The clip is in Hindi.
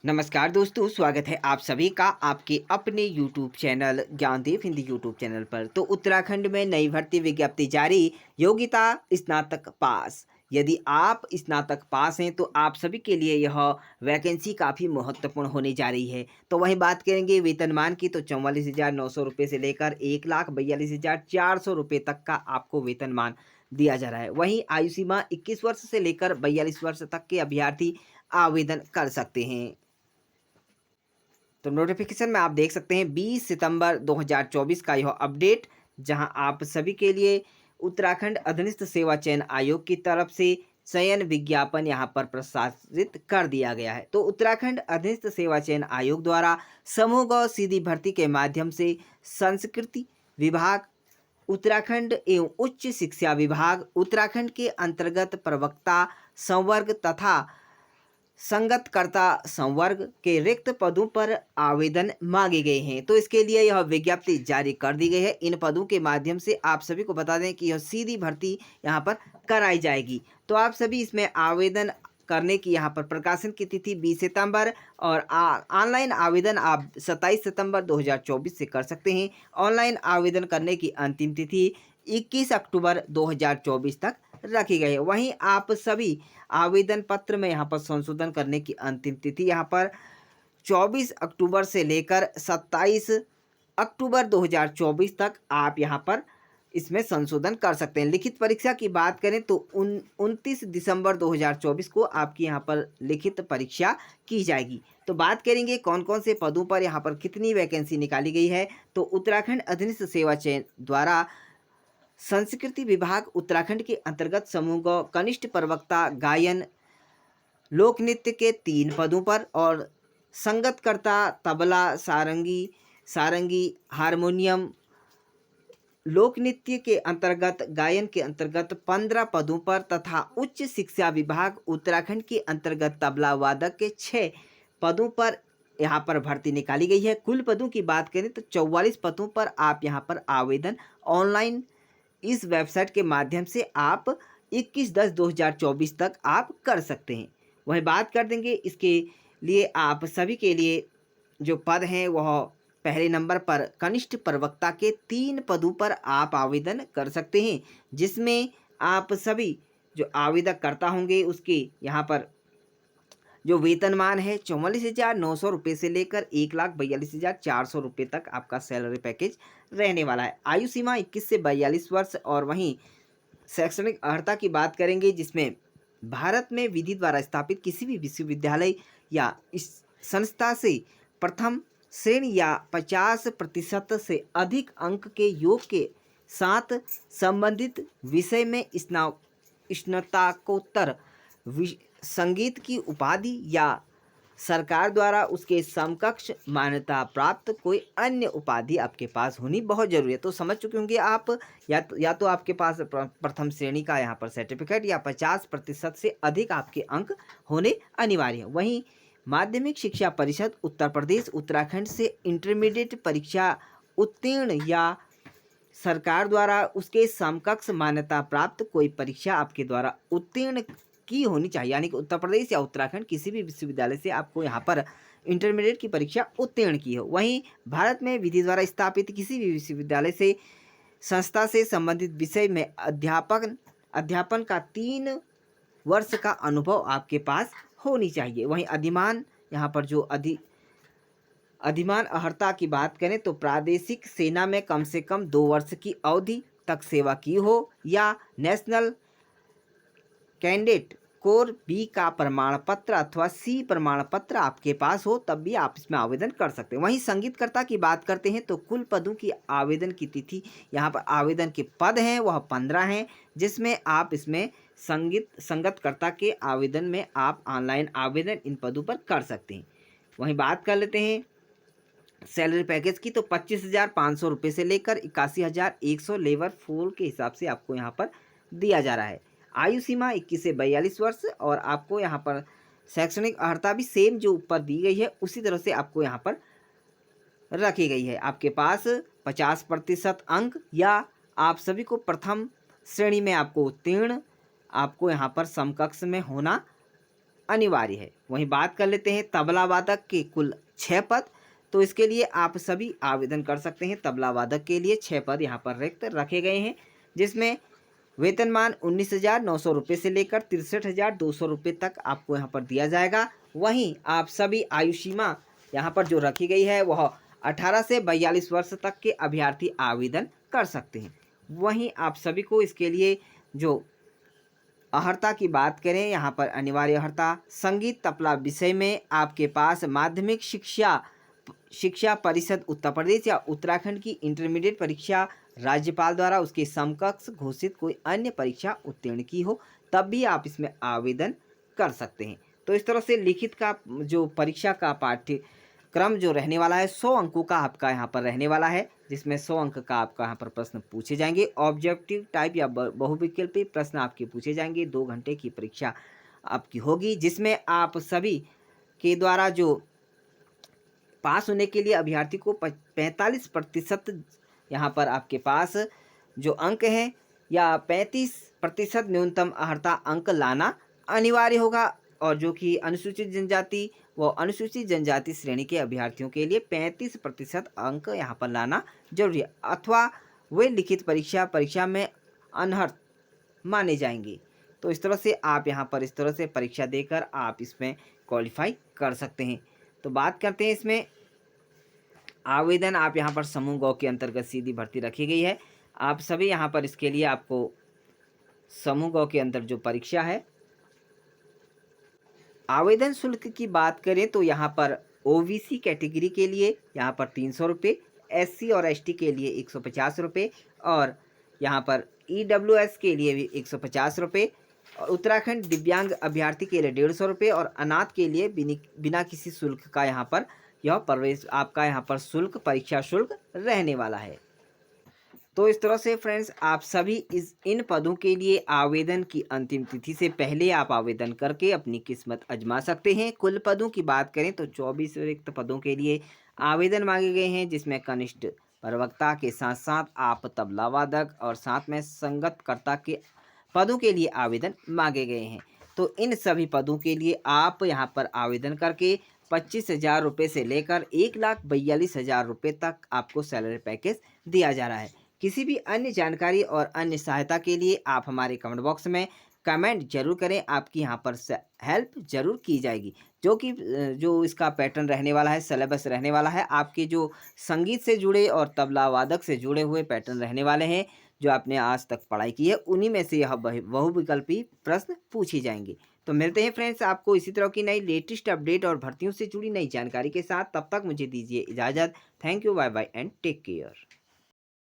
नमस्कार दोस्तों, स्वागत है आप सभी का आपके अपने YouTube channel Gyandeep Hindi YouTube channel पर। तो उत्तराखंड में नई भर्ती विज्ञप्ति जारी, योग्यता स्नातक पास। यदि आप स्नातक पास हैं तो आप सभी के लिए यह वैकेंसी काफ़ी महत्वपूर्ण होने जा रही है। तो वहीं बात करेंगे वेतनमान की, तो 44,900 रुपये से लेकर 1,42,400 रुपये तक का आपको वेतनमान दिया जा रहा है। वहीं आयु सीमा 21 वर्ष से लेकर 42 वर्ष तक के अभ्यर्थी आवेदन कर सकते हैं। तो नोटिफिकेशन में आप देख सकते हैं 20 सितंबर 2024 का यह अपडेट, जहां आप सभी के लिए उत्तराखंड अधीनस्थ सेवा चयन आयोग की तरफ से चयन विज्ञापन यहां पर प्रसारित कर दिया गया है। तो उत्तराखंड अधीनस्थ सेवा चयन आयोग द्वारा समूह व सीधी भर्ती के माध्यम से संस्कृति विभाग, उत्तराखंड एवं उच्च शिक्षा विभाग, उत्तराखंड के अंतर्गत प्रवक्ता संवर्ग तथा संगतकर्ता संवर्ग के रिक्त पदों पर आवेदन मांगे गए हैं। तो इसके लिए यह विज्ञप्ति जारी कर दी गई है। इन पदों के माध्यम से आप सभी को बता दें कि यह सीधी भर्ती यहाँ पर कराई जाएगी। तो आप सभी इसमें आवेदन करने की यहाँ पर प्रकाशन की तिथि 20 सितंबर और ऑनलाइन आवेदन आप 27 सितंबर 2024 से कर सकते हैं। ऑनलाइन आवेदन करने की अंतिम तिथि 21 अक्टूबर 2024 तक रखी गई है। वहीं आप सभी आवेदन पत्र में यहाँ पर संशोधन करने की अंतिम तिथि यहाँ पर 24 अक्टूबर से लेकर 27 अक्टूबर 2024 तक आप यहाँ पर इसमें संशोधन कर सकते हैं। लिखित परीक्षा की बात करें तो 29 दिसंबर 2024 को आपकी यहाँ पर लिखित परीक्षा की जाएगी। तो बात करेंगे कौन कौन से पदों पर यहाँ पर कितनी वैकेंसी निकाली गई है। तो उत्तराखंड अधीनस्थ सेवा चयन द्वारा संस्कृति विभाग उत्तराखंड के अंतर्गत समूह कनिष्ठ प्रवक्ता गायन लोक नृत्य के 3 पदों पर और संगतकर्ता तबला सारंगी सारंगी हारमोनियम लोक नृत्य के अंतर्गत गायन के अंतर्गत 15 पदों पर तथा उच्च शिक्षा विभाग उत्तराखंड के अंतर्गत तबला वादक के 6 पदों पर यहाँ पर भर्ती निकाली गई है। कुल पदों की बात करें तो 44 पदों पर आप यहाँ पर आवेदन ऑनलाइन इस वेबसाइट के माध्यम से आप 21/10/2024 तक आप कर सकते हैं। वहीं बात कर देंगे इसके लिए आप सभी के लिए जो पद हैं वह पहले नंबर पर कनिष्ठ प्रवक्ता के 3 पदों पर आप आवेदन कर सकते हैं, जिसमें आप सभी जो आवेदन करता होंगे उसके यहाँ पर जो वेतनमान है 44,900 रुपये से लेकर 1,42,400 रुपये तक आपका सैलरी पैकेज रहने वाला है। आयु सीमा 21 से 42 वर्ष और वहीं शैक्षणिक अर्हता की बात करेंगे, जिसमें भारत में विधि द्वारा स्थापित किसी भी विश्वविद्यालय या इस संस्था से प्रथम श्रेणी या 50% से अधिक अंक के योग के साथ संबंधित विषय में स्नातकोत्तर संगीत की उपाधि या सरकार द्वारा उसके समकक्ष मान्यता प्राप्त कोई अन्य उपाधि आपके पास होनी बहुत जरूरी है। तो समझ चुके होंगे आप, या तो आपके पास प्रथम श्रेणी का यहाँ पर सर्टिफिकेट या 50% से अधिक आपके अंक होने अनिवार्य है। वहीं माध्यमिक शिक्षा परिषद उत्तर प्रदेश उत्तराखंड से इंटरमीडिएट परीक्षा उत्तीर्ण या सरकार द्वारा उसके समकक्ष मान्यता प्राप्त कोई परीक्षा आपके द्वारा उत्तीर्ण की होनी चाहिए, यानी कि उत्तर प्रदेश या उत्तराखंड किसी भी विश्वविद्यालय से आपको यहाँ पर इंटरमीडिएट की परीक्षा उत्तीर्ण की हो। वहीं भारत में विधि द्वारा स्थापित किसी भी विश्वविद्यालय से संस्था से संबंधित विषय में अध्यापन का 3 वर्ष का अनुभव आपके पास होनी चाहिए। वहीं अधिमान यहाँ पर जो अधिमान अर्हता की बात करें तो प्रादेशिक सेना में कम से कम 2 वर्ष की अवधि तक सेवा की हो या नेशनल कैंडिडेट कोर बी का प्रमाण पत्र अथवा सी प्रमाण पत्र आपके पास हो, तब भी आप इसमें आवेदन कर सकते हैं। वहीं संगीतकर्ता की बात करते हैं तो कुल पदों की आवेदन की तिथि यहाँ पर आवेदन के पद हैं वह 15 हैं, जिसमें आप इसमें संगतकर्ता के आवेदन में आप ऑनलाइन आवेदन इन पदों पर कर सकते हैं। वहीं बात कर लेते हैं सैलरी पैकेज की, तो 25,500 रुपये से लेकर 81,100 लेबर 4 के हिसाब से आपको यहाँ पर दिया जा रहा है। आयु सीमा 21 से 42 वर्ष और आपको यहाँ पर शैक्षणिक अर्हता भी सेम जो ऊपर दी गई है उसी तरह से आपको यहाँ पर रखी गई है। आपके पास 50% अंक या आप सभी को प्रथम श्रेणी में आपको उत्तीर्ण आपको यहाँ पर समकक्ष में होना अनिवार्य है। वहीं बात कर लेते हैं तबला वादक के कुल 6 पद, तो इसके लिए आप सभी आवेदन कर सकते हैं। तबला वादक के लिए 6 पद यहाँ पर रिक्त रखे गए हैं, जिसमें वेतनमान 19,900 रुपये से लेकर 63,200 रुपये तक आपको यहाँ पर दिया जाएगा। वहीं आप सभी आयु सीमा यहाँ पर जो रखी गई है वह 18 से 42 वर्ष तक के अभ्यर्थी आवेदन कर सकते हैं। वहीं आप सभी को इसके लिए जो अर्हता की बात करें, यहाँ पर अनिवार्य अर्हता संगीत तबला विषय में आपके पास माध्यमिक शिक्षा परिषद उत्तर प्रदेश या उत्तराखंड की इंटरमीडिएट परीक्षा राज्यपाल द्वारा उसके समकक्ष घोषित कोई अन्य परीक्षा उत्तीर्ण की हो, तब भी आप इसमें आवेदन कर सकते हैं। तो इस तरह से लिखित का जो परीक्षा का पाठ्यक्रम जो रहने वाला है 100 अंकों का आपका यहाँ पर रहने वाला है, जिसमें 100 अंक का आपका यहाँ पर प्रश्न पूछे जाएंगे। ऑब्जेक्टिव टाइप या बहुविकल्पी प्रश्न आपके पूछे जाएंगे। 2 घंटे की परीक्षा आपकी होगी, जिसमें आप सभी के द्वारा जो पास होने के लिए अभ्यर्थी को 45% यहाँ पर आपके पास जो अंक हैं या 35% न्यूनतम अर्हता अंक लाना अनिवार्य होगा। और जो कि अनुसूचित जनजाति व अनुसूचित जनजाति श्रेणी के अभ्यर्थियों के लिए 35% अंक यहाँ पर लाना जरूरी है, अथवा वे लिखित परीक्षा में अनर्हत माने जाएंगे। तो इस तरह से आप यहाँ पर इस तरह से परीक्षा देकर आप इसमें क्वालिफाई कर सकते हैं। तो बात करते हैं इसमें आवेदन। आप यहाँ पर समूह गौ के अंतर्गत सीधी भर्ती रखी गई है। आप सभी यहाँ पर इसके लिए आपको समूह गौ के अंदर जो परीक्षा है, आवेदन शुल्क की बात करें तो यहाँ पर ओबीसी कैटेगरी के लिए यहाँ पर 300 रुपये, एससी और एसटी के लिए 150 रुपये, और यहाँ पर ईडब्ल्यूएस के लिए भी 150 रुपये, और उत्तराखंड दिव्यांग अभ्यर्थी के लिए 150 रुपये, और अनाथ के लिए बिना किसी शुल्क का यहाँ पर यह प्रवेश आपका यहाँ पर शुल्क परीक्षा शुल्क रहने वाला है। तो इस तरह से फ्रेंड्स आप सभी इन पदों के लिए आवेदन की अंतिम तिथि से पहले आप आवेदन करके अपनी किस्मत आजमा सकते हैं। कुल पदों की बात करें तो 24 रिक्त पदों के लिए आवेदन मांगे गए हैं, जिसमें कनिष्ठ प्रवक्ता के साथ साथ आप तबला वादक और साथ में संगतकर्ता के पदों के लिए आवेदन मांगे गए हैं। तो इन सभी पदों के लिए आप यहाँ पर आवेदन करके 25,000 रुपये से लेकर 1,42,000 रुपये तक आपको सैलरी पैकेज दिया जा रहा है। किसी भी अन्य जानकारी और अन्य सहायता के लिए आप हमारे कमेंट बॉक्स में कमेंट जरूर करें, आपकी यहाँ पर हेल्प जरूर की जाएगी। जो इसका पैटर्न रहने वाला है, सिलेबस रहने वाला है, आपके जो संगीत से जुड़े और तबला वादक से जुड़े हुए पैटर्न रहने वाले हैं, जो आपने आज तक पढ़ाई की है, उन्हीं में से यह बहुविकल्पी प्रश्न पूछे जाएंगे। तो मिलते हैं फ्रेंड्स आपको इसी तरह की नई लेटेस्ट अपडेट और भर्तियों से जुड़ी नई जानकारी के साथ। तब तक मुझे दीजिए इजाज़त। Thank you, bye bye and take care.